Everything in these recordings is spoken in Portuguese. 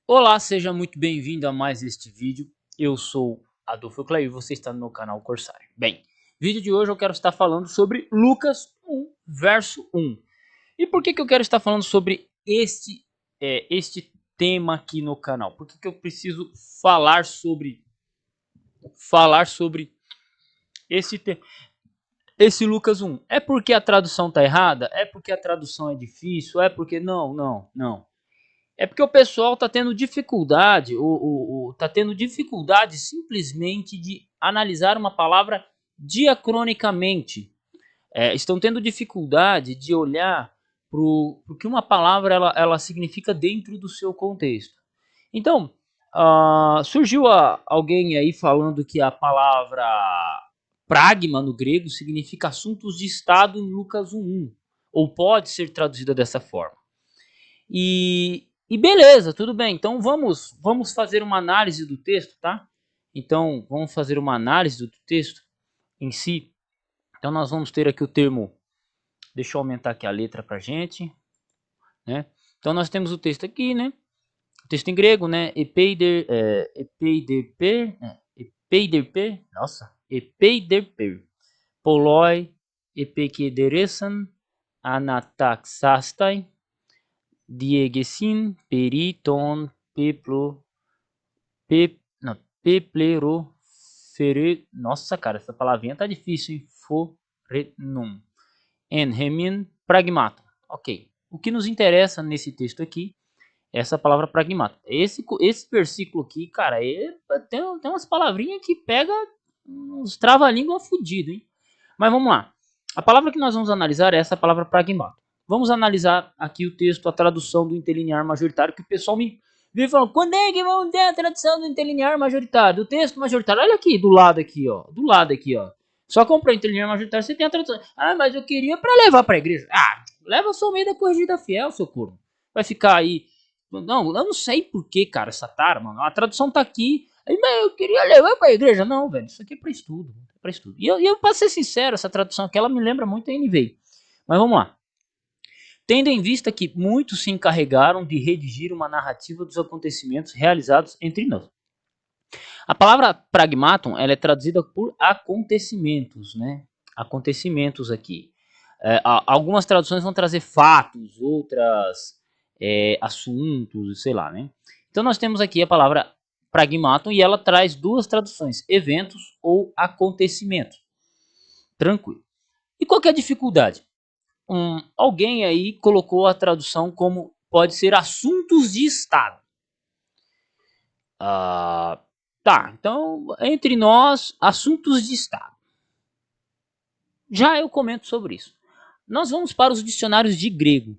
Olá, seja muito bem-vindo a mais este vídeo. Eu sou Adolfo Clay e você está no meu canal Corsário. Bem, vídeo de hoje eu quero estar falando sobre Lucas 1, verso 1. E por que eu quero estar falando sobre este tema aqui no canal? Por que eu preciso falar sobre esse Lucas 1? É porque a tradução está errada? É porque a tradução é difícil? É porque não. É porque o pessoal está tendo dificuldade, tá tendo dificuldade simplesmente de analisar uma palavra diacronicamente. Estão tendo dificuldade de olhar para o que uma palavra ela significa dentro do seu contexto. Então, surgiu alguém aí falando que a palavra pragma no grego significa assuntos de estado em Lucas 1:1, ou pode ser traduzida dessa forma. E beleza, tudo bem. Então vamos fazer uma análise do texto, tá? Então vamos fazer uma análise do texto em si. Então nós vamos ter aqui o termo. Deixa eu aumentar aqui a letra pra gente, né? Então nós temos o texto aqui, né? O texto em grego, né? Epeiderper, poloi, epekederesan, anataxastai, diegesin, periton, peplero, nossa, cara, essa palavrinha tá difícil, hein? Forenum. Enhemin, pragmatum. Ok. O que nos interessa nesse texto aqui é essa palavra pragmatum. Esse versículo aqui, cara, tem umas palavrinhas que pega uns trava-língua fudido, hein? Mas vamos lá. A palavra que nós vamos analisar é essa palavra pragmatum. Vamos analisar aqui o texto, a tradução do interlinear majoritário, que o pessoal me vive falando, quando é que vamos ter a tradução do interlinear majoritário, do texto majoritário? Olha aqui, do lado aqui, ó. Do lado aqui, ó. Só comprar interlinear majoritário, você tem a tradução. Ah, mas eu queria para levar para a igreja. Ah, leva sua meia corrigida fiel, seu corno. Vai ficar aí. Não, eu não sei por que, cara, essa tara, mano. A tradução tá aqui. Aí, mas eu queria levar para a igreja. Não, velho, isso aqui é para estudo. Para estudo. E eu, para ser sincero, essa tradução aqui, ela me lembra muito a NVI. Mas vamos lá. Tendo em vista que muitos se encarregaram de redigir uma narrativa dos acontecimentos realizados entre nós. A palavra pragmatum, ela é traduzida por acontecimentos, né? Acontecimentos aqui. Algumas traduções vão trazer fatos, outras assuntos, sei lá, né? Então nós temos aqui a palavra pragmatum e ela traz duas traduções, eventos ou acontecimentos. Tranquilo. E qual que é a dificuldade? Alguém aí colocou a tradução como pode ser assuntos de Estado. Tá, então, entre nós, assuntos de Estado. Já eu comento sobre isso. Nós vamos para os dicionários de grego,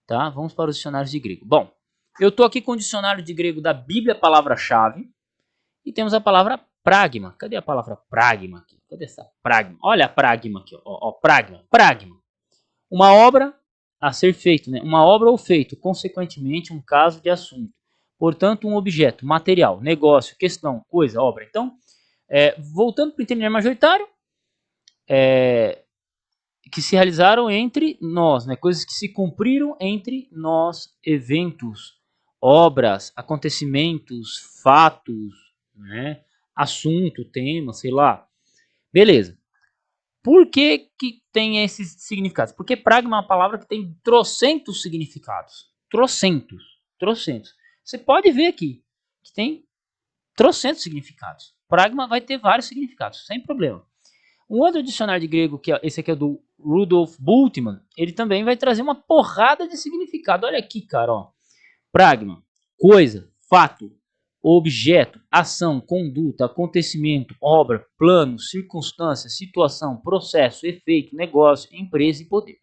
tá? Vamos para os dicionários de grego. Bom, eu estou aqui com o dicionário de grego da Bíblia, palavra-chave, e temos a palavra pragma. Cadê a palavra pragma aqui? Cadê essa pragma? Olha a pragma aqui, ó, pragma. Uma obra a ser feito, né? Uma obra ou feito, consequentemente, um caso de assunto. Portanto, um objeto, material, negócio, questão, coisa, obra. Então, voltando para o interlinear majoritário, que se realizaram entre nós, né? Coisas que se cumpriram entre nós, eventos, obras, acontecimentos, fatos, né? Assunto, tema, sei lá. Beleza. Por que tem esses significados? Porque pragma é uma palavra que tem trocentos significados. Trocentos. Você pode ver aqui que tem trocentos significados. Pragma vai ter vários significados, sem problema. Um outro dicionário de grego, que esse aqui é do Rudolf Bultmann, ele também vai trazer uma porrada de significado. Olha aqui, cara, ó. Pragma, coisa, fato, objeto, ação, conduta, acontecimento, obra, plano, circunstância, situação, processo, efeito, negócio, empresa e poder.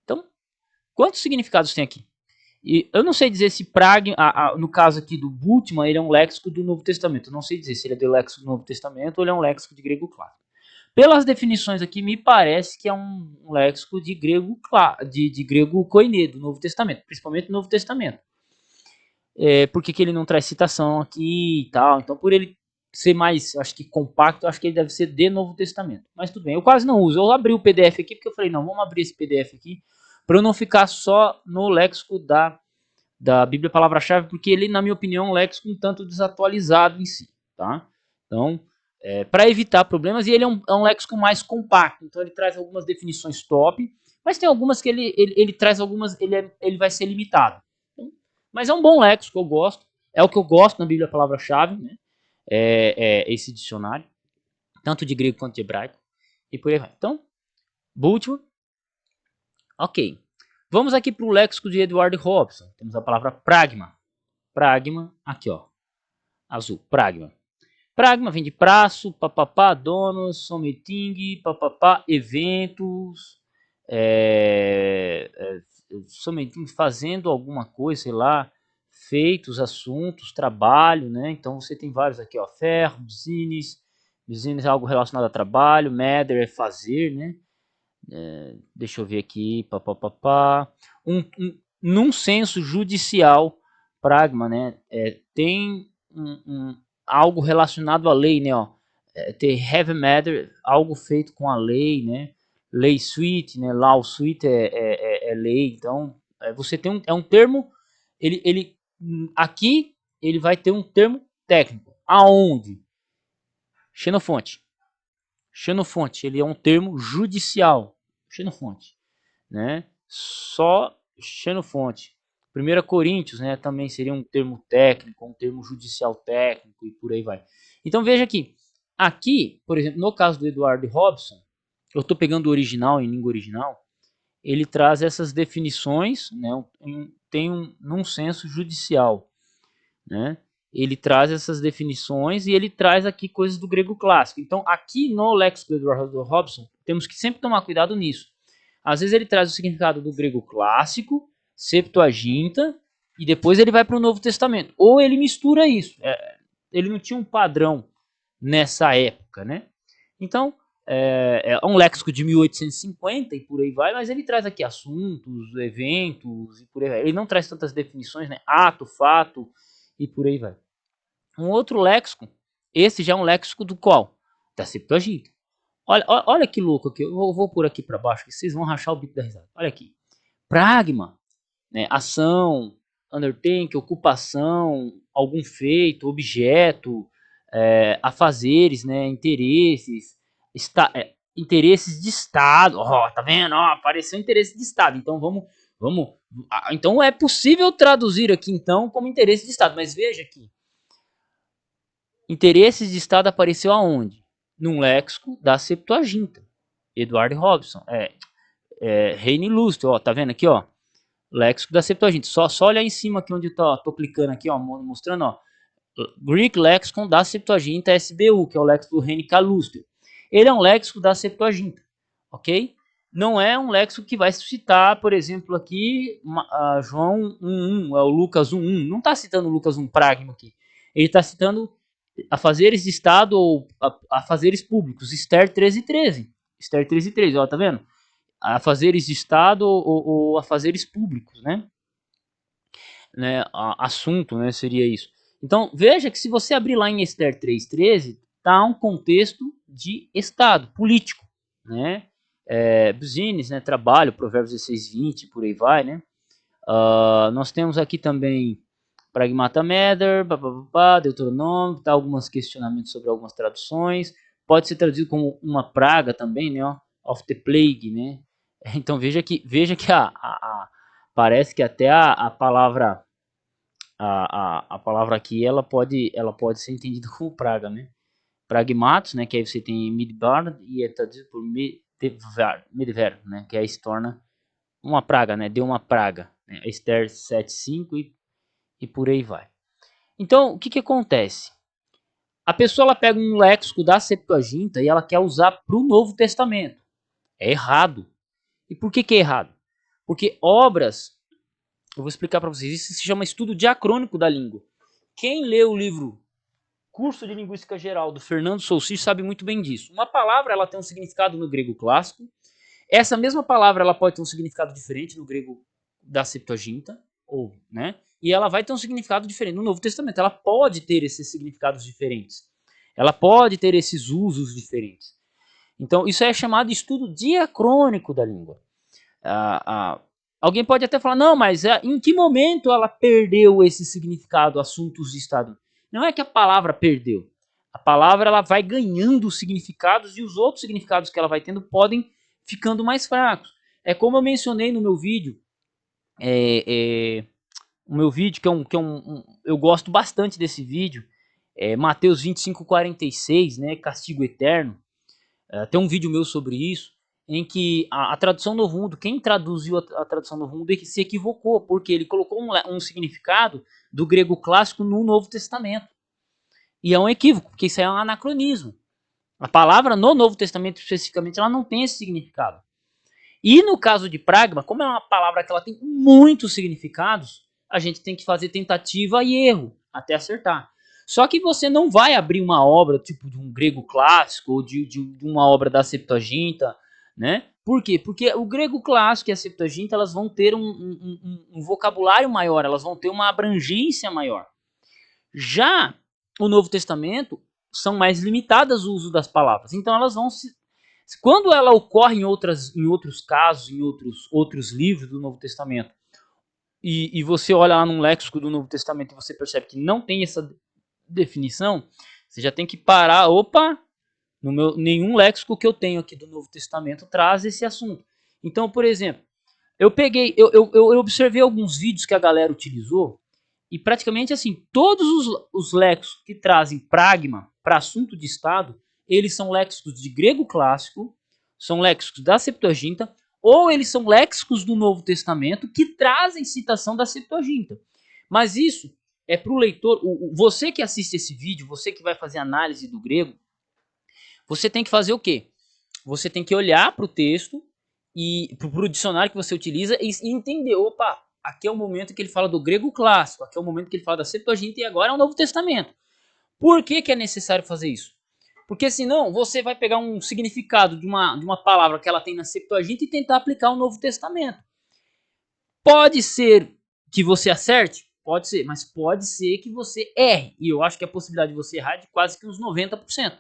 Então, quantos significados tem aqui? E eu não sei dizer se pragma, no caso aqui do Bultmann, ele é um léxico do Novo Testamento. Eu não sei dizer se ele é do léxico do Novo Testamento ou ele é um léxico de grego clássico. Pelas definições aqui, me parece que é um léxico de grego, de grego koiné, do Novo Testamento, principalmente do Novo Testamento. Por que ele não traz citação aqui e tal. Então, por ele ser mais, acho que compacto, acho que ele deve ser de Novo Testamento. Mas tudo bem, eu quase não uso. Eu abri o PDF aqui porque eu falei, não, vamos abrir esse PDF aqui, para eu não ficar só no léxico da Bíblia Palavra-Chave, porque ele, na minha opinião, é um léxico um tanto desatualizado em si, tá? Então, para evitar problemas, e ele é um léxico mais compacto, então ele traz algumas definições top, mas tem algumas que ele traz algumas, ele vai ser limitado. Então, mas é um bom léxico, eu gosto, é o que eu gosto na Bíblia Palavra-Chave, né? Esse dicionário, tanto de grego quanto de hebraico, e por aí vai. Então, Bultmann, ok. Vamos aqui para o léxico de Edward Robson. Temos a palavra pragma. Pragma, aqui ó, azul, pragma. Pragma vem de prazo, papapá, donos, someting, papapá, eventos, someting fazendo alguma coisa, sei lá, feitos, assuntos, trabalho, né? Então você tem vários aqui, ó, ferro, business é algo relacionado a trabalho, matter é fazer, né? Deixa eu ver aqui, papapá, num senso judicial, pragma, né? Tem algo relacionado à lei, né? Ó, tem heavy matter, algo feito com a lei, né? Lei suite, né? Law suite é lei. Então, você tem um termo, aqui ele vai ter um termo técnico. Aonde? Xenofonte. Xenofonte, ele é um termo judicial. Xenofonte, né? Só Xenofonte. 1 Coríntios, né, também seria um termo técnico, um termo judicial técnico e por aí vai. Então veja aqui, por exemplo, no caso do Edward Robson, eu estou pegando o original em língua original, ele traz essas definições, né, num senso judicial, né? Ele traz essas definições e ele traz aqui coisas do grego clássico. Então aqui no léxico do Edward Robson, temos que sempre tomar cuidado nisso. Às vezes ele traz o significado do grego clássico, Septuaginta, e depois ele vai para o Novo Testamento. Ou ele mistura isso. Ele não tinha um padrão nessa época, né? Então, é um léxico de 1850 e por aí vai, mas ele traz aqui assuntos, eventos e por aí vai. Ele não traz tantas definições, né? Ato, fato e por aí vai. Um outro léxico, esse já é um léxico do qual? Da Septuaginta. Olha que louco aqui. Eu vou por aqui para baixo, que vocês vão rachar o bico da risada. Olha aqui. Pragma, né? Ação, undertake, ocupação, algum feito, objeto, afazeres, né? Interesses, interesses de Estado. Ó, tá vendo? Ó, apareceu interesse de Estado. Então vamos. Então é possível traduzir aqui então como interesse de Estado. Mas veja aqui. Interesses de Estado apareceu aonde? Num léxico da Septuaginta. Edward Robson. Reine Ilustre, ó, tá vendo aqui, ó? Léxico da Septuaginta. Só olhar em cima aqui onde tô clicando aqui, ó, mostrando, ó. Greek Lexicon da Septuaginta SBU, que é o léxico do Reine Calustro. Ele é um léxico da Septuaginta, ok? Não é um léxico que vai citar, por exemplo, aqui João 1.1, é o Lucas 1.1. Não está citando Lucas 1 pragma aqui. Ele está citando afazeres de Estado ou afazeres públicos. Esther 13.13. Esther 13.13, ó, tá vendo? Afazeres de Estado ou afazeres públicos, né? Assunto, né? Seria isso. Então, veja que se você abrir lá em Esther 3.13, tá um contexto de Estado, político, né? Business, né? Trabalho, Provérbios 16.20, por aí vai, né? Nós temos aqui também Pragmata Matter, Deuteronômio, tá alguns questionamentos sobre algumas traduções. Pode ser traduzido como uma praga também, né? Of the plague, né? Então veja que parece que até a palavra a palavra aqui ela pode ser entendida como praga, né? Pragmatos, né? Que aí você tem midbar e é traduzido por midver, né? Que aí se torna uma praga, né? Deu uma praga, né? Esther 7.5 e por aí vai. Então, o que acontece? A pessoa ela pega um léxico da Septuaginta e ela quer usar para o Novo Testamento. É errado. E por que é errado? Porque obras, eu vou explicar para vocês, isso se chama estudo diacrônico da língua. Quem lê o livro Curso de Linguística Geral do Fernando Souci sabe muito bem disso. Uma palavra ela tem um significado no grego clássico. Essa mesma palavra ela pode ter um significado diferente no grego da Septuaginta, ou, né? E ela vai ter um significado diferente no Novo Testamento. Ela pode ter esses significados diferentes. Ela pode ter esses usos diferentes. Então, isso é chamado de estudo diacrônico da língua. Alguém pode até falar, não, mas em que momento ela perdeu esse significado, assuntos de Estado? Não é que a palavra perdeu. A palavra ela vai ganhando significados e os outros significados que ela vai tendo podem ficando mais fracos. É como eu mencionei no meu vídeo, o meu vídeo, eu gosto bastante desse vídeo, Mateus 25:46, né, castigo eterno. Tem um vídeo meu sobre isso, em que a tradução Novo Mundo, quem traduziu a tradução Novo Mundo é que se equivocou, porque ele colocou um significado do grego clássico no Novo Testamento. E é um equívoco, porque isso é um anacronismo. A palavra no Novo Testamento especificamente, ela não tem esse significado. E no caso de pragma, como é uma palavra que ela tem muitos significados, a gente tem que fazer tentativa e erro até acertar. Só que você não vai abrir uma obra tipo de um grego clássico ou de uma obra da Septuaginta, né? Por quê? Porque o grego clássico e a Septuaginta elas vão ter um vocabulário maior, elas vão ter uma abrangência maior. Já o Novo Testamento são mais limitadas o uso das palavras, então elas vão se quando ela ocorre em outros casos, em outros livros do Novo Testamento, e você olha lá num léxico do Novo Testamento e você percebe que não tem essa definição, você já tem que parar, opa, nenhum léxico que eu tenho aqui do Novo Testamento traz esse assunto. Então, por exemplo, eu observei alguns vídeos que a galera utilizou, e praticamente assim, todos os léxicos que trazem pragma para assunto de Estado, eles são léxicos de grego clássico, são léxicos da Septuaginta, ou eles são léxicos do Novo Testamento que trazem citação da Septuaginta. Mas isso é para o leitor, você que assiste esse vídeo, você que vai fazer análise do grego, você tem que fazer o quê? Você tem que olhar para o texto e para o dicionário que você utiliza e entender, opa, aqui é o momento que ele fala do grego clássico, aqui é o momento que ele fala da Septuaginta e agora é o Novo Testamento. Por que é necessário fazer isso? Porque senão você vai pegar um significado de uma palavra que ela tem na Septuaginta e tentar aplicar o Novo Testamento. Pode ser que você acerte? Pode ser, mas pode ser que você erre. E eu acho que a possibilidade de você errar é de quase que uns 90%.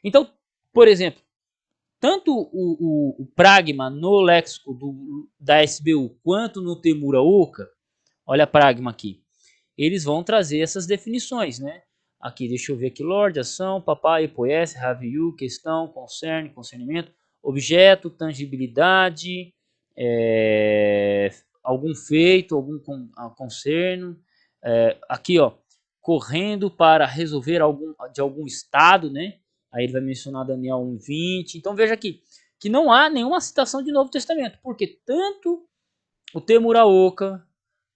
Então, por exemplo, tanto o pragma no léxico da SBU quanto no Temura Oca, olha pragma aqui, eles vão trazer essas definições, né? Aqui, deixa eu ver aqui, Lorde, ação, papai, poesse, have you, questão, concerne, concernimento, objeto, tangibilidade, algum feito, algum concerno, aqui, ó, correndo para resolver de algum estado, né? Aí ele vai mencionar Daniel 1:20. Então veja aqui que não há nenhuma citação de Novo Testamento, porque tanto o Temura Oca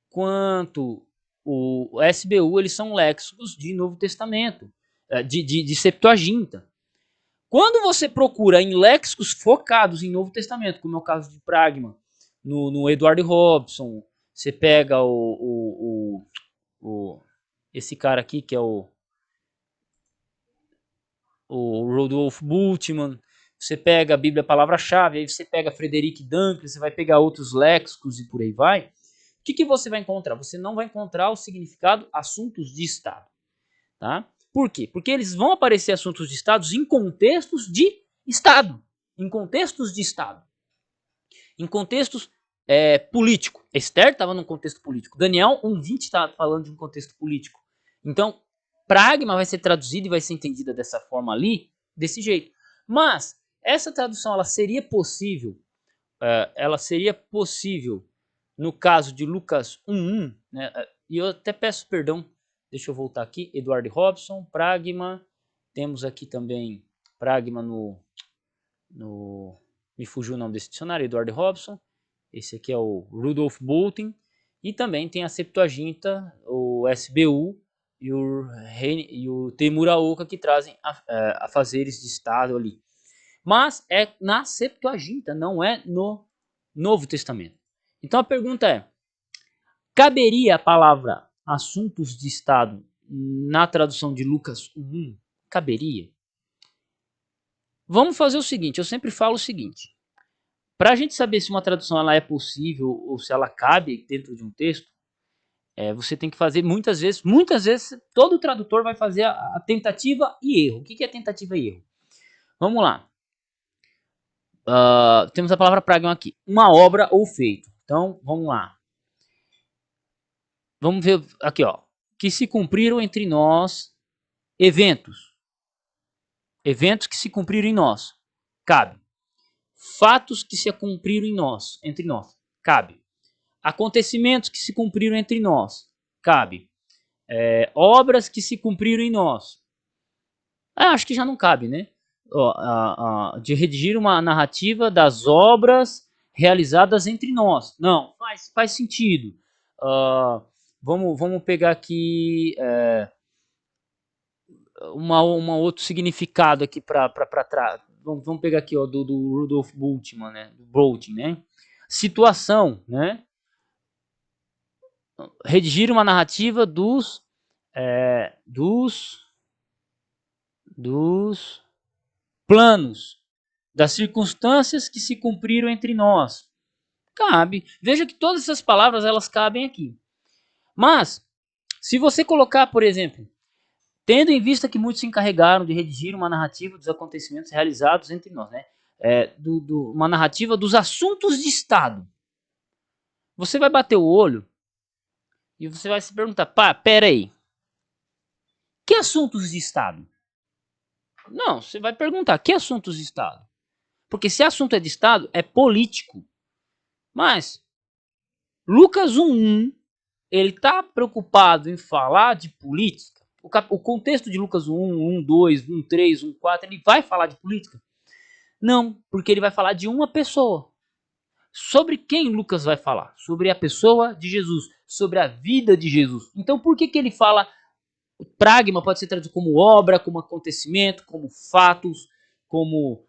quanto o SBU eles são léxicos de Novo Testamento, de Septuaginta. Quando você procura em léxicos focados em Novo Testamento, como é o caso de Pragma, no Edward Robson, você pega esse cara aqui que é o Rodolfo Bultmann, você pega a Bíblia Palavra-Chave, aí você pega Frederic Dankler, você vai pegar outros léxicos e por aí vai. O que você vai encontrar? Você não vai encontrar o significado assuntos de Estado. Tá? Por quê? Porque eles vão aparecer assuntos de Estado em contextos de Estado. Em contextos de Estado. Em contextos político. Esther estava num contexto político. Daniel 1:20 está falando de um contexto político. Então, pragma vai ser traduzida e vai ser entendida dessa forma ali, desse jeito. Mas essa tradução ela seria possível, no caso de Lucas 1:1, né? E eu até peço perdão, deixa eu voltar aqui, Edward Robson, pragma, temos aqui também pragma me fugiu o nome desse dicionário, Edward Robson, esse aqui é o Rudolf Bultmann, e também tem a Septuaginta, o SBU e o Temura Oca que trazem afazeres de Estado ali. Mas é na Septuaginta, não é no Novo Testamento. Então a pergunta é, caberia a palavra assuntos de Estado na tradução de Lucas 1:1? Caberia? Vamos fazer o seguinte, eu sempre falo o seguinte, para a gente saber se uma tradução ela é possível ou se ela cabe dentro de um texto, você tem que fazer muitas vezes, todo tradutor vai fazer a tentativa e erro. O que é tentativa e erro? Vamos lá. Temos a palavra pragma aqui. Uma obra ou feito. Então, vamos lá. Vamos ver aqui, ó. Que se cumpriram entre nós eventos. Eventos que se cumpriram em nós. Cabe. Fatos que se cumpriram em nós, entre nós. Cabe. Acontecimentos que se cumpriram entre nós. Cabe. Obras que se cumpriram em nós. Acho que já não cabe, né? De redigir uma narrativa das obras realizadas entre nós. Não, faz sentido. Vamos pegar aqui uma outro significado aqui para trás. Vamos pegar aqui, ó, do Rudolf Bultmann, né? Bultmann, né? Situação, né? Redigir uma narrativa dos planos, das circunstâncias que se cumpriram entre nós. Cabe. Veja que todas essas palavras elas cabem aqui. Mas, se você colocar, por exemplo, tendo em vista que muitos se encarregaram de redigir uma narrativa dos acontecimentos realizados entre nós, né? Uma narrativa dos assuntos de Estado. Você vai bater o olho e você vai se perguntar, pera aí, que assuntos de Estado? Não, você vai perguntar, que assuntos de Estado? Porque se assunto é de Estado, é político. Mas, Lucas 1.1, ele está preocupado em falar de política. O contexto de Lucas 1, 2, 3, 4, ele vai falar de política? Não, porque ele vai falar de uma pessoa. Sobre quem Lucas vai falar? Sobre a pessoa de Jesus, sobre a vida de Jesus. Então por que ele fala pragma pode ser traduzido como obra, como acontecimento, como fatos, como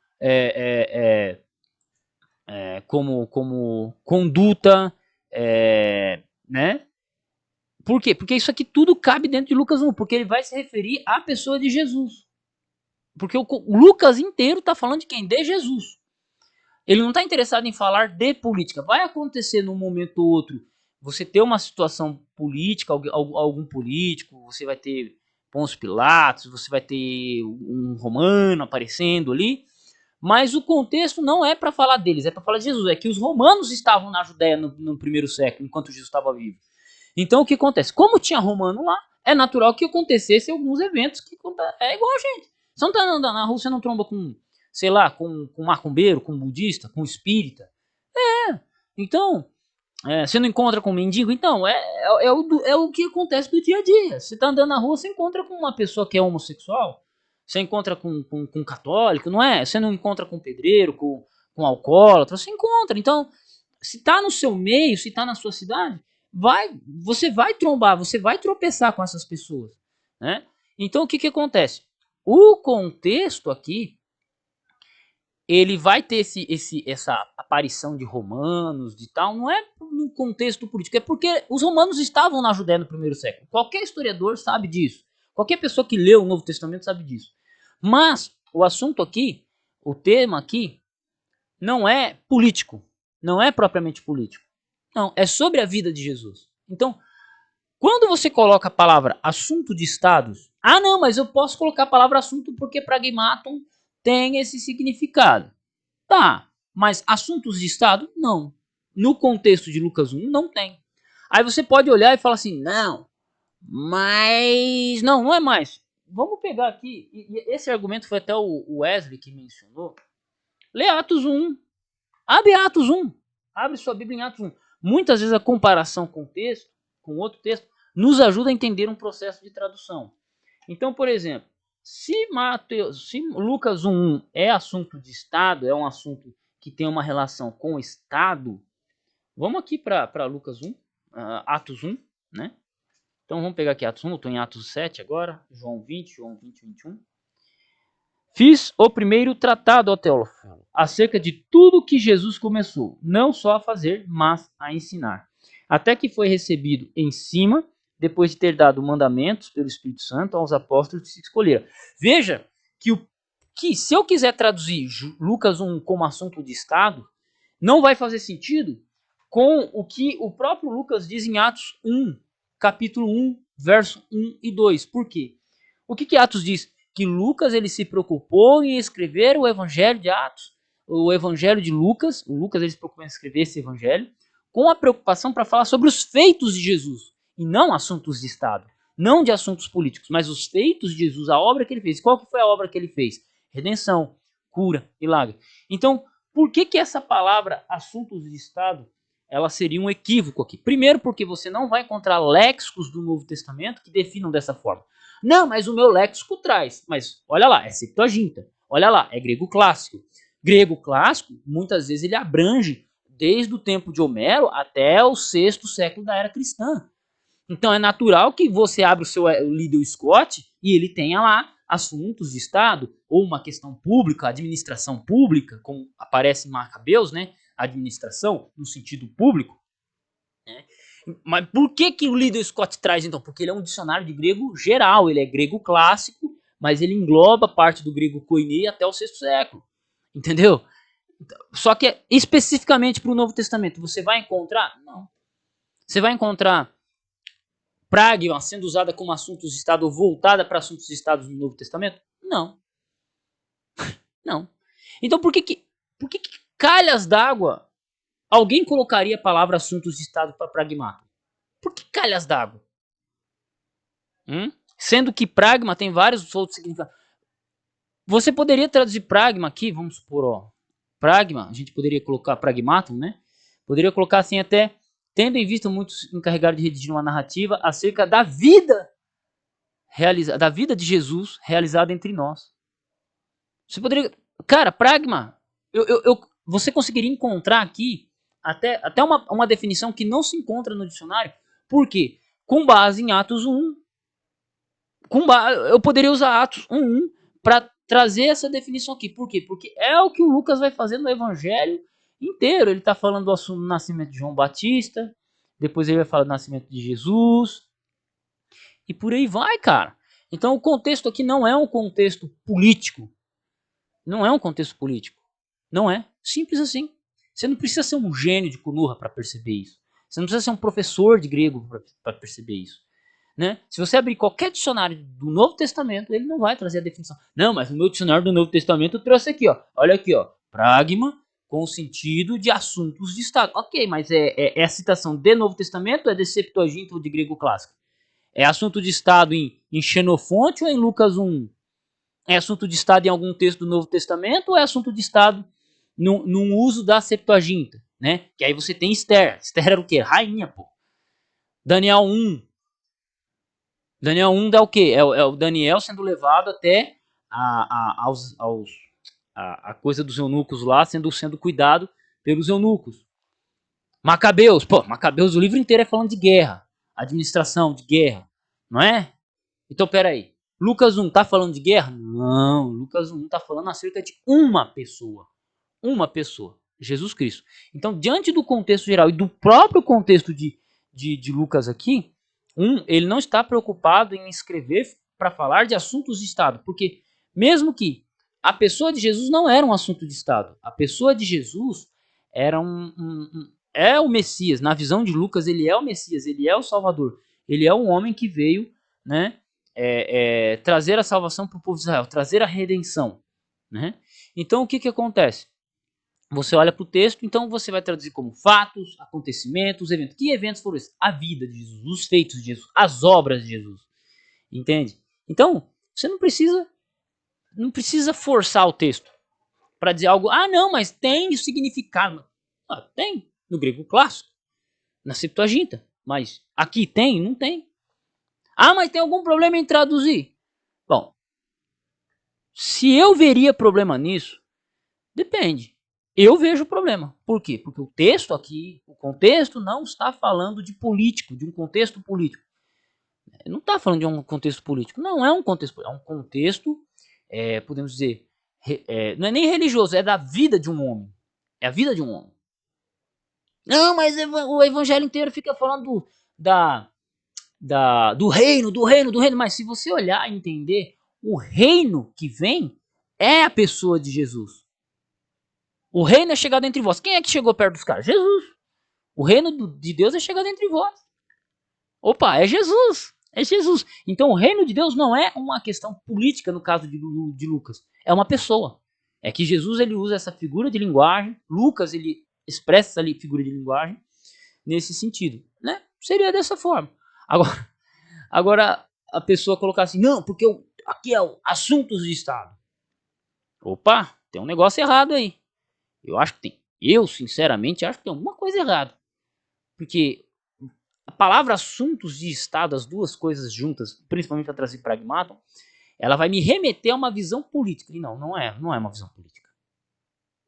como conduta, né? Por quê? Porque isso aqui tudo cabe dentro de Lucas 1, porque ele vai se referir à pessoa de Jesus. Porque o Lucas inteiro está falando de quem? De Jesus. Ele não está interessado em falar de política. Vai acontecer num momento ou outro você ter uma situação política, algum político, você vai ter Pôncio Pilatos, você vai ter um romano aparecendo ali, mas o contexto não é para falar deles, é para falar de Jesus. É que os romanos estavam na Judéia no primeiro século, enquanto Jesus estava vivo. Então o que acontece? Como tinha romano lá, é natural que acontecesse alguns eventos que é igual a gente. Você não tá andando na rua, você não tromba com, sei lá, com macumbeiro, com budista, com espírita. Então, você não encontra com mendigo? Então, é o que acontece do dia a dia. Você tá andando na rua, você encontra com uma pessoa que é homossexual, você encontra com católico, não é? Você não encontra com pedreiro, com alcoólatra, você encontra. Então, se tá no seu meio, se tá na sua cidade, você vai trombar, você vai tropeçar com essas pessoas, né? Então, o que acontece? O contexto aqui, ele vai ter essa aparição de romanos, de tal, não é no contexto político, é porque os romanos estavam na Judéia no primeiro século. Qualquer historiador sabe disso. Qualquer pessoa que leu o Novo Testamento sabe disso. Mas o assunto aqui, o tema aqui, não é político. Não é propriamente político. Não, é sobre a vida de Jesus. Então, quando você coloca a palavra assunto de estados, não, mas eu posso colocar a palavra assunto porque pragmatum tem esse significado. Tá, mas assuntos de Estado, não. No contexto de Lucas 1, não tem. Aí você pode olhar e falar assim, não, mas... Não é mais. Vamos pegar aqui, e esse argumento foi até o Wesley que mencionou. Lê Atos 1. Abre Atos 1. Abre sua Bíblia em Atos 1. Muitas vezes a comparação com o texto, com outro texto, nos ajuda a entender um processo de tradução. Então, por exemplo, se Lucas 1.1 é assunto de Estado, é um assunto que tem uma relação com o Estado, vamos aqui para Lucas 1, Atos 1, né? Então vamos pegar aqui Atos 1, eu estou em Atos 7 agora, João 20, 21. Fiz o primeiro tratado, ó Teófilo, acerca de tudo que Jesus começou, não só a fazer, mas a ensinar. Até que foi recebido em cima, depois de ter dado mandamentos pelo Espírito Santo aos apóstolos que se escolheram. Veja que se eu quiser traduzir Lucas 1 como assunto de Estado, não vai fazer sentido com o que o próprio Lucas diz em Atos 1, capítulo 1, verso 1 e 2. Por quê? O que Atos diz? Que Lucas ele se preocupou em escrever o evangelho de Atos, o evangelho de Lucas. O Lucas ele se preocupou em escrever esse evangelho com a preocupação para falar sobre os feitos de Jesus, e não assuntos de Estado, não de assuntos políticos, mas os feitos de Jesus, a obra que ele fez. Qual que foi a obra que ele fez? Redenção, cura, milagre. Então, por que essa palavra assuntos de Estado, ela seria um equívoco aqui? Primeiro, porque você não vai encontrar léxicos do Novo Testamento que definam dessa forma. Não, mas o meu léxico traz. Mas olha lá, é Septuaginta. Olha lá, é grego clássico. Grego clássico, muitas vezes ele abrange desde o tempo de Homero até o sexto século da era cristã. Então é natural que você abra o seu Liddell Scott e ele tenha lá assuntos de Estado ou uma questão pública, administração pública, como aparece em Macabeus, né? Administração no sentido público. Né? Mas por que o Liddell Scott traz então? Porque ele é um dicionário de grego geral, ele é grego clássico, mas ele engloba parte do grego koiné até o sexto século. Entendeu? Só que especificamente para o Novo Testamento, você vai encontrar? Não. Você vai encontrar pragma sendo usada como assuntos de Estado ou voltada para assuntos de Estado no Novo Testamento? Não. Não. Então por que calhas d'água alguém colocaria a palavra assuntos de Estado para pragmato? Por que calhas d'água? Sendo que pragma tem vários outros significados. Você poderia traduzir pragma aqui, vamos supor, ó, pragma, a gente poderia colocar pragmatum, né? Poderia colocar assim até, tendo em vista muitos encarregados de redigir uma narrativa acerca da vida de Jesus realizada entre nós. Você poderia, cara, pragma, você conseguiria encontrar aqui até uma definição que não se encontra no dicionário. Por quê? Com base em Atos 1. Eu poderia usar Atos 1 para trazer essa definição aqui. Por quê? Porque é o que o Lucas vai fazer no evangelho inteiro. Ele está falando do nascimento de João Batista, depois ele vai falar do nascimento de Jesus, e por aí vai, cara. Então o contexto aqui não é um contexto político. Não é um contexto político. Não é. Simples assim. Você não precisa ser um gênio de Kunurra para perceber isso. Você não precisa ser um professor de grego para perceber isso. Né? Se você abrir qualquer dicionário do Novo Testamento, ele não vai trazer a definição. Não, mas no meu dicionário do Novo Testamento eu trouxe aqui, ó. Olha aqui, ó. Pragma com o sentido de assuntos de Estado. Ok, mas é a citação de Novo Testamento ou é de Septuaginta ou de grego clássico? É assunto de Estado em Xenofonte ou em Lucas 1? É assunto de Estado em algum texto do Novo Testamento ou é assunto de Estado num uso da Septuaginta? Né? Que aí você tem Esther. Esther era o quê? Rainha, pô. Daniel 1. Daniel 1 dá o quê? É o Daniel sendo levado até a coisa dos eunucos lá, sendo cuidado pelos eunucos. Macabeus, Macabeus, o livro inteiro é falando de guerra, administração de guerra, não é? Então, peraí, Lucas 1 tá falando de guerra? Não, Lucas 1 tá falando acerca de uma pessoa, Jesus Cristo. Então, diante do contexto geral e do próprio contexto de Lucas aqui, ele não está preocupado em escrever para falar de assuntos de Estado, porque mesmo que a pessoa de Jesus não era um assunto de Estado, a pessoa de Jesus era é o Messias. Na visão de Lucas, ele é o Messias, ele é o Salvador, ele é um homem que veio, né, trazer a salvação para o povo de Israel, trazer a redenção, né? Então o que acontece? Você olha para o texto, então você vai traduzir como fatos, acontecimentos, eventos. Que eventos foram esses? A vida de Jesus, os feitos de Jesus, as obras de Jesus. Entende? Então, você não precisa forçar o texto para dizer algo. Ah, não, mas tem significado. Ah, tem no grego clássico, na Septuaginta. Mas aqui tem? Não tem. Ah, mas tem algum problema em traduzir? Bom, se eu veria problema nisso, depende. Eu vejo o problema. Por quê? Porque o texto aqui, o contexto não está falando de político, de um contexto político. Não está falando de um contexto político. Não é um contexto político. É um contexto, podemos dizer, não é nem religioso, é da vida de um homem. É a vida de um homem. Não, mas o evangelho inteiro fica falando do reino. Mas se você olhar e entender, o reino que vem é a pessoa de Jesus. O reino é chegado entre vós. Quem é que chegou perto dos caras? Jesus. O reino de Deus é chegado entre vós. Opa, é Jesus. É Jesus. Então o reino de Deus não é uma questão política no caso de Lucas. É uma pessoa. É que Jesus ele usa essa figura de linguagem. Lucas ele expressa essa figura de linguagem nesse sentido, né? Seria dessa forma. Agora a pessoa colocar assim, não, porque aqui é o assuntos de Estado. Opa, tem um negócio errado aí. Eu acho que tem. Eu, sinceramente, acho que tem alguma coisa errada. Porque a palavra assuntos de Estado, as duas coisas juntas, principalmente para trazer pragmato, ela vai me remeter a uma visão política. E não é uma visão política.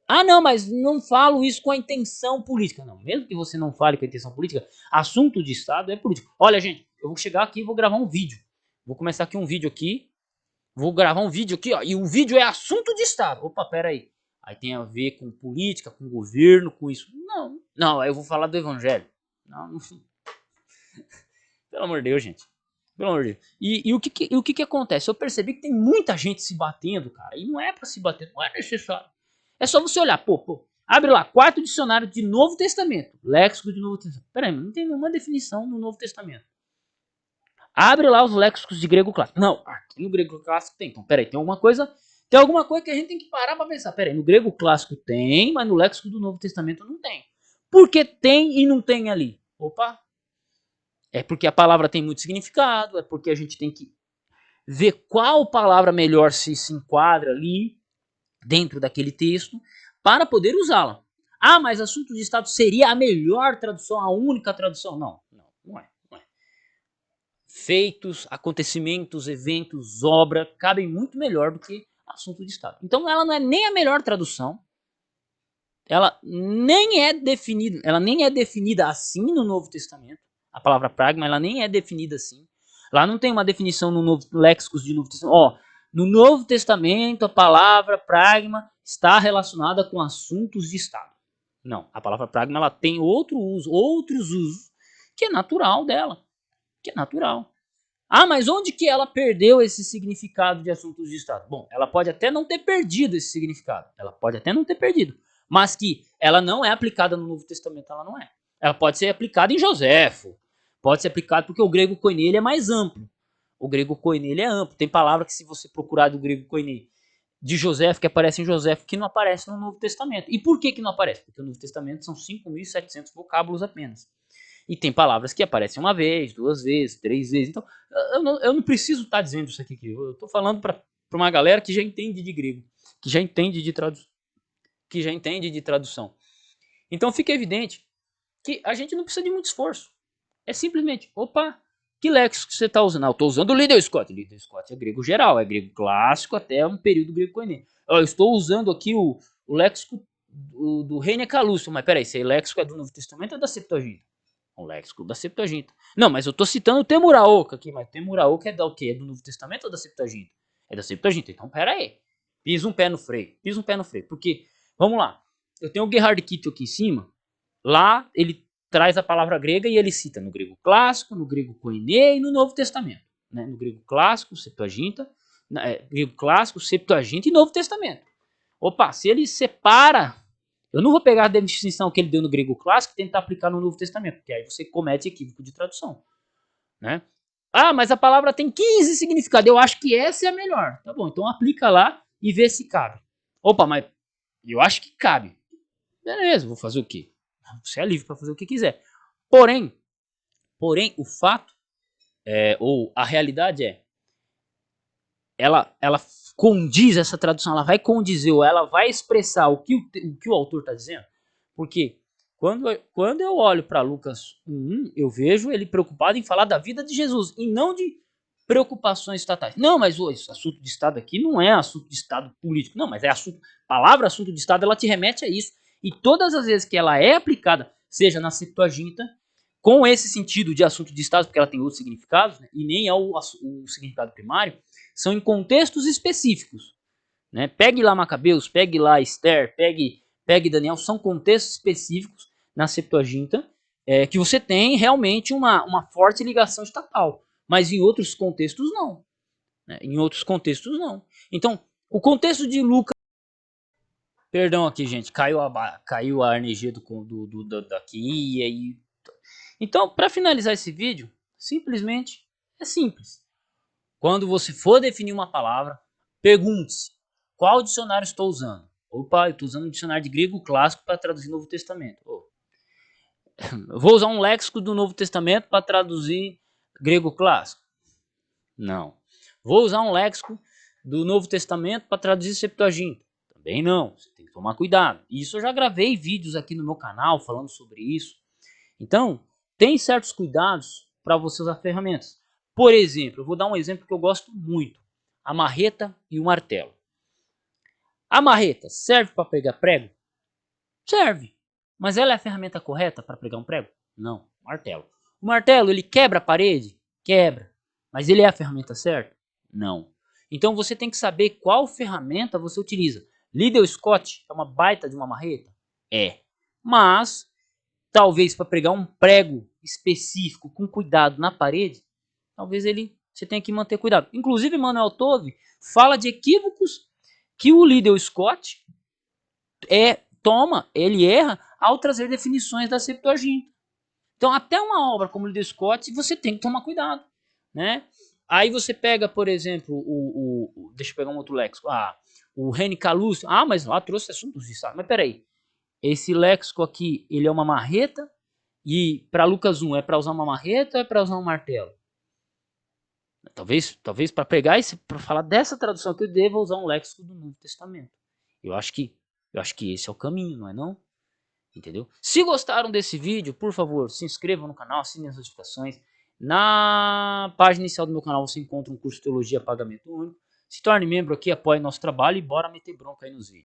Ah, não, mas não falo isso com a intenção política. Não, mesmo que você não fale com a intenção política, assunto de Estado é político. Olha, gente, eu vou chegar aqui e vou gravar um vídeo. Vou começar aqui um vídeo aqui. Vou gravar um vídeo aqui, ó. E o vídeo é assunto de Estado. Opa, pera aí. Aí tem a ver com política, com governo, com isso. Não, aí eu vou falar do evangelho. Não. Pelo amor de Deus, gente. Pelo amor de Deus. E o que acontece? Eu percebi que tem muita gente se batendo, cara. E não é pra se bater, não é necessário. É só você olhar, pô. Abre lá, quarto dicionário de Novo Testamento. Léxico de Novo Testamento. Pera aí, não tem nenhuma definição no Novo Testamento. Abre lá os léxicos de grego clássico. Não, aqui no grego clássico tem. Então, peraí, tem alguma coisa que a gente tem que parar pra pensar. Peraí, no grego clássico tem, mas no léxico do Novo Testamento não tem. Por que tem e não tem ali? Opa, é porque a palavra tem muito significado, é porque a gente tem que ver qual palavra melhor se enquadra ali dentro daquele texto para poder usá-la. Ah, mas assunto de Estado seria a melhor tradução, a única tradução? Não é. Feitos, acontecimentos, eventos, obra, cabem muito melhor do que assunto de Estado. Então ela não é nem a melhor tradução, ela nem é definida assim no Novo Testamento. A palavra pragma, ela nem é definida assim. Lá não tem uma definição no Novo Léxicos de Novo Testamento. Ó, no Novo Testamento a palavra pragma está relacionada com assuntos de Estado. Não, a palavra pragma ela tem outros usos que é natural dela, que é natural. Ah, mas onde que ela perdeu esse significado de assuntos de Estado? Bom, ela pode até não ter perdido esse significado. Ela pode até não ter perdido. Mas que ela não é aplicada no Novo Testamento, ela não é. Ela pode ser aplicada em Joséfo. Pode ser aplicada porque o grego koiné é mais amplo. O grego koiné é amplo. Tem palavra que se você procurar do grego koiné de Joséfo, que aparece em Joséfo, que não aparece no Novo Testamento. E por que não aparece? Porque o Novo Testamento são 5.700 vocábulos apenas. E tem palavras que aparecem uma vez, duas vezes, três vezes. Então, eu não preciso estar dizendo isso aqui. Eu estou falando para uma galera que já entende de grego, que já entende de tradução. Então fica evidente que a gente não precisa de muito esforço. É simplesmente, opa, que léxico você está usando? Ah, eu estou usando o Liddell Scott. Liddell Scott é grego geral, é grego clássico até um período grego koiné. Eu estou usando aqui o léxico do Reine Calúcio. Mas peraí, esse léxico é do Novo Testamento ou da Septuaginta? O léxico da Septuaginta. Não, mas eu tô citando o Temuraoka aqui, mas o Temuraoka é do quê? É do Novo Testamento ou da Septuaginta? É da Septuaginta. Então, pera aí. Pisa um pé no freio. Porque, vamos lá. Eu tenho o Gerhard Kittel aqui em cima. Lá, ele traz a palavra grega e ele cita no grego clássico, no grego koiné e no Novo Testamento. Né? No grego clássico, Septuaginta. Grego clássico, Septuaginta e Novo Testamento. Opa, se ele separa, eu não vou pegar a definição que ele deu no grego clássico e tentar aplicar no Novo Testamento, porque aí você comete equívoco de tradução. Né? Ah, mas a palavra tem 15 significados, eu acho que essa é a melhor. Tá bom, então aplica lá e vê se cabe. Opa, mas eu acho que cabe. Beleza, vou fazer o quê? Você é livre para fazer o que quiser. Porém, o fato, ou a realidade é, ela condiz, essa tradução, ela vai condizer, ou ela vai expressar o que o autor está dizendo. Porque quando eu olho para Lucas 1, eu vejo ele preocupado em falar da vida de Jesus e não de preocupações estatais. Não, mas esse assunto de Estado aqui não é assunto de Estado político. Não, mas é assunto. A palavra assunto de Estado, ela te remete a isso. E todas as vezes que ela é aplicada, seja na Septuaginta, com esse sentido de assunto de Estado, porque ela tem outros significados, né, e nem é o significado primário, são em contextos específicos. Né? Pegue lá Macabeus, pegue lá Esther, pegue Daniel, são contextos específicos na Septuaginta que você tem realmente uma forte ligação estatal. Mas em outros contextos não. Né? Em outros contextos não. Então, o contexto de Lucas... Perdão aqui, gente, caiu a energia daqui e aí... Então, para finalizar esse vídeo, simplesmente é simples. Quando você for definir uma palavra, pergunte-se, qual dicionário estou usando? Opa, eu estou usando um dicionário de grego clássico para traduzir o Novo Testamento. Vou usar um léxico do Novo Testamento para traduzir grego clássico? Não. Vou usar um léxico do Novo Testamento para traduzir Septuaginta? Também não. Você tem que tomar cuidado. Isso eu já gravei vídeos aqui no meu canal falando sobre isso. Então, tem certos cuidados para você usar ferramentas. Por exemplo, eu vou dar um exemplo que eu gosto muito. A marreta e o martelo. A marreta serve para pregar prego? Serve. Mas ela é a ferramenta correta para pregar um prego? Não. Martelo. O martelo, ele quebra a parede? Quebra. Mas ele é a ferramenta certa? Não. Então você tem que saber qual ferramenta você utiliza. Liddell Scott é uma baita de uma marreta? É. Mas, talvez para pregar um prego específico com cuidado na parede, talvez você tenha que manter cuidado. Inclusive, Manuel Tove fala de equívocos que o Liddell Scott ele erra ao trazer definições da Septuaginta. Então, até uma obra como o Liddell Scott, você tem que tomar cuidado, né? Aí você pega, por exemplo, deixa eu pegar um outro léxico. O Reni Calucci. Mas lá trouxe assuntos de Mas peraí. Esse léxico aqui, ele é uma marreta. E para Lucas 1, é para usar uma marreta ou é para usar um martelo? Talvez para pegar para falar dessa tradução que eu deva usar um léxico do Novo Testamento. Eu acho que esse é o caminho, não é não? Entendeu? Se gostaram desse vídeo, por favor, se inscrevam no canal, assinem as notificações. Na página inicial do meu canal você encontra um curso de teologia a pagamento único. Se torne membro aqui, apoie nosso trabalho e bora meter bronca aí nos vídeos.